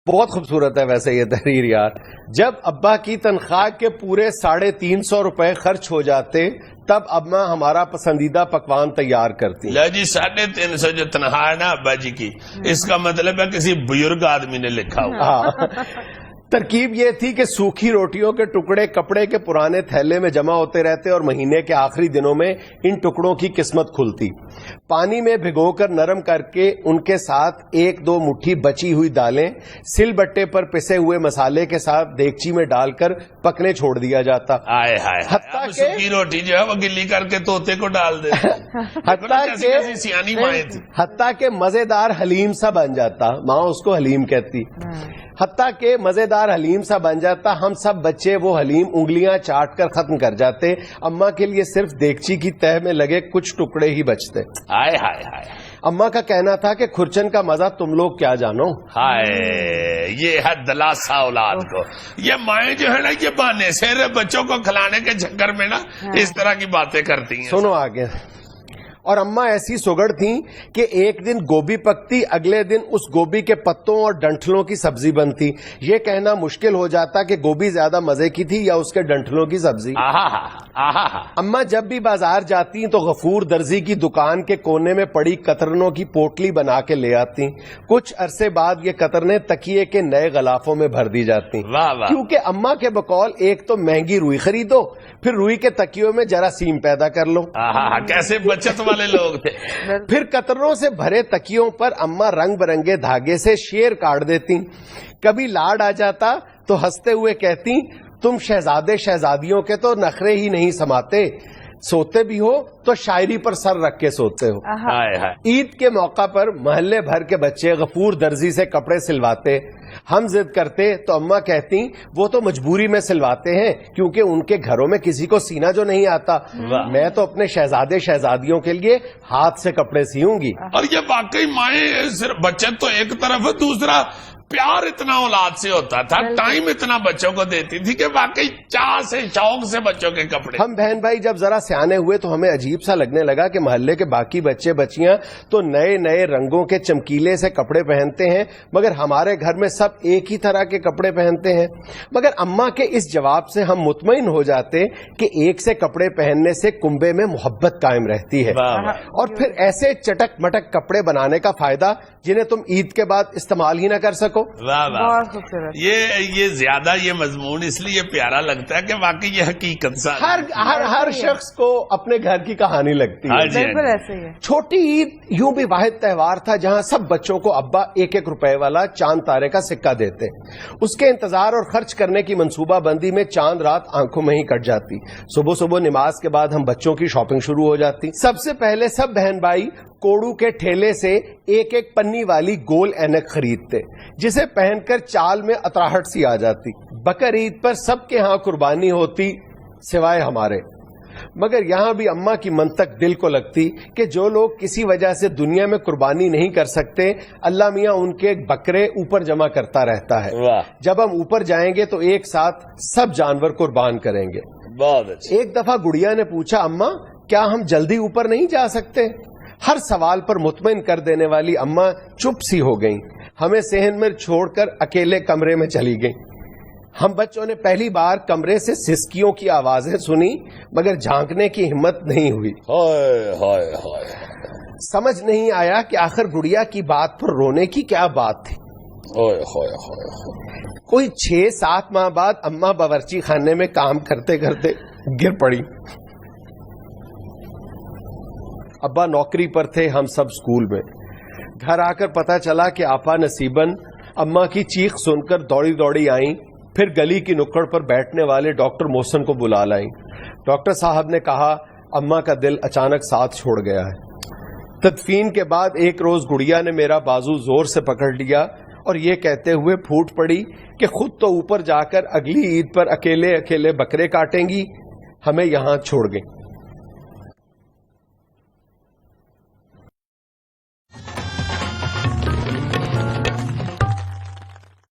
بہت خوبصورت ہے ویسے یہ تحریر یار. جب ابا کی تنخواہ کے پورے 350 روپے خرچ ہو جاتے تب اماں ہمارا پسندیدہ پکوان تیار کرتی. جی 350 جو تنخواہ ہے نا ابا جی کی، اس کا مطلب ہے کسی بزرگ آدمی نے لکھا ہوا. ترکیب یہ تھی کہ سوکھی روٹیوں کے ٹکڑے کپڑے کے پرانے تھیلے میں جمع ہوتے رہتے اور مہینے کے آخری دنوں میں ان ٹکڑوں کی قسمت کھلتی. پانی میں بھگو کر نرم کر کے ان کے ساتھ 1-2 مٹھی بچی ہوئی دالیں سل بٹے پر پسے ہوئے مسالے کے ساتھ دیگچی میں ڈال کر پکنے چھوڑ دیا جاتا. سوکھی روٹی جو ہے وہ گلی کر کے طوطے کو ڈال دیتے. حتیٰ کہ مزیدار حلیم سا بن جاتا. ماں اس کو حلیم کہتی. حتیٰ کہ مزیدار حلیم سا بن جاتا. ہم سب بچے وہ حلیم انگلیاں چاٹ کر ختم کر جاتے. اماں کے لیے صرف دیگچی کی تہ میں لگے کچھ ٹکڑے ہی بچتے. اماں کا کہنا تھا کہ کھرچن کا مزہ تم لوگ کیا جانو. یہ ہے دلاسا اولاد کو. یہ مائیں جو ہے نا یہ بہانے سے بچوں کو کھلانے کے چکر میں نا اس طرح کی باتیں کرتی ہیں. سنو آگے. اور اماں ایسی سگڑ تھیں کہ ایک دن گوبھی پکتی، اگلے دن اس گوبھی کے پتوں اور ڈنٹلوں کی سبزی بنتی. یہ کہنا مشکل ہو جاتا کہ گوبھی زیادہ مزے کی تھی یا اس کے ڈنٹلوں کی سبزی. اماں جب بھی بازار جاتی تو غفور درزی کی دکان کے کونے میں پڑی قطرنوں کی پوٹلی بنا کے لے آتی. کچھ عرصے بعد یہ قطرنے تکیے کے نئے غلافوں میں بھر دی جاتی. کیونکہ اماں کے بقول ایک تو مہنگی روئی خریدو، پھر روئی کے تکیوں میں جراثیم پیدا کر لو. کیسے بچت والے لوگ تھے. پھر قطروں سے بھرے تکیوں پر اماں رنگ برنگے دھاگے سے شیر کاٹ دیتی. کبھی لاڈ آ جاتا تو ہنستے ہوئے کہتی تم شہزادے شہزادیوں کے تو نخرے ہی نہیں سماتے، سوتے بھی ہو تو شاعری پر سر رکھ کے سوتے ہو. عید کے موقع پر محلے بھر کے بچے غفور درزی سے کپڑے سلواتے. ہم ضد کرتے تو اماں کہتی وہ تو مجبوری میں سلواتے ہیں کیونکہ ان کے گھروں میں کسی کو سینا جو نہیں آتا. میں تو اپنے شہزادے شہزادیوں کے لیے ہاتھ سے کپڑے سیوں گی. اور یہ واقعی مائیں صرف بچت تو ایک طرف ہے، دوسرا پیار اتنا اولاد سے ہوتا تھا، ٹائم اتنا بچوں کو دیتی تھی کہ واقعی چاہ سے شوق سے بچوں کے کپڑے. ہم بہن بھائی جب ذرا سیانے ہوئے تو ہمیں عجیب سا لگنے لگا کہ محلے کے باقی بچے بچیاں تو نئے نئے رنگوں کے چمکیلے سے کپڑے پہنتے ہیں مگر ہمارے گھر میں سب ایک ہی طرح کے کپڑے پہنتے ہیں. مگر اماں کے اس جواب سے ہم مطمئن ہو جاتے کہ ایک سے کپڑے پہننے سے کنبے میں محبت قائم رہتی ہے. اور پھر ایسے چٹک مٹک کپڑے بنانے کا فائدہ جنہیں تم عید کے بعد استعمال ہی نہ کر سکو. یہ زیادہ یہ مضمون اس لیے پیارا لگتا ہے کہ واقعی یہ حقیقت سا ہر شخص کو اپنے گھر کی کہانی لگتی ہے. چھوٹی عید یوں بھی واحد تہوار تھا جہاں سب بچوں کو ابا 1-1 روپے والا چاند تارے کا سکہ دیتے. اس کے انتظار اور خرچ کرنے کی منصوبہ بندی میں چاند رات آنکھوں میں ہی کٹ جاتی. صبح صبح نماز کے بعد ہم بچوں کی شاپنگ شروع ہو جاتی. سب سے پہلے سب بہن بھائی کوڑو کے ٹھیلے سے 1-1 پنی والی گول اینک خریدتے جسے پہن کر چال میں اطراہٹ سی آ جاتی. بقر عید پر سب کے ہاں قربانی ہوتی سوائے ہمارے. مگر یہاں بھی اماں کی منطق دل کو لگتی کہ جو لوگ کسی وجہ سے دنیا میں قربانی نہیں کر سکتے اللہ میاں ان کے بکرے اوپر جمع کرتا رہتا ہے. جب ہم اوپر جائیں گے تو ایک ساتھ سب جانور قربان کریں گے. ایک دفعہ گڑیا نے پوچھا اماں کیا ہم جلدی اوپر نہیں جا سکتے؟ ہر سوال پر مطمئن کر دینے والی اماں چپ سی ہو گئیں. ہمیں صحن میں چھوڑ کر اکیلے کمرے میں چلی گئیں. ہم بچوں نے پہلی بار کمرے سے سسکیوں کی آوازیں سنی مگر جھانکنے کی ہمت نہیں ہوئی. سمجھ نہیں آیا کہ آخر گڑیا کی بات پر رونے کی کیا بات تھی. کوئی 6-7 ماہ بعد اماں باورچی خانے میں کام کرتے کرتے گر پڑی. ابا نوکری پر تھے، ہم سب اسکول میں. گھر آ کر پتا چلا کہ آپا نصیباً اماں کی چیخ سن کر دوڑی دوڑی آئیں. پھر گلی کی نکڑ پر بیٹھنے والے ڈاکٹر محسن کو بلا لائیں. ڈاکٹر صاحب نے کہا اماں کا دل اچانک ساتھ چھوڑ گیا ہے. تدفین کے بعد ایک روز گڑیا نے میرا بازو زور سے پکڑ لیا اور یہ کہتے ہوئے پھوٹ پڑی کہ خود تو اوپر جا کر اگلی عید پر اکیلے اکیلے بکرے کاٹیں گی، ہمیں یہاں چھوڑ گئیں.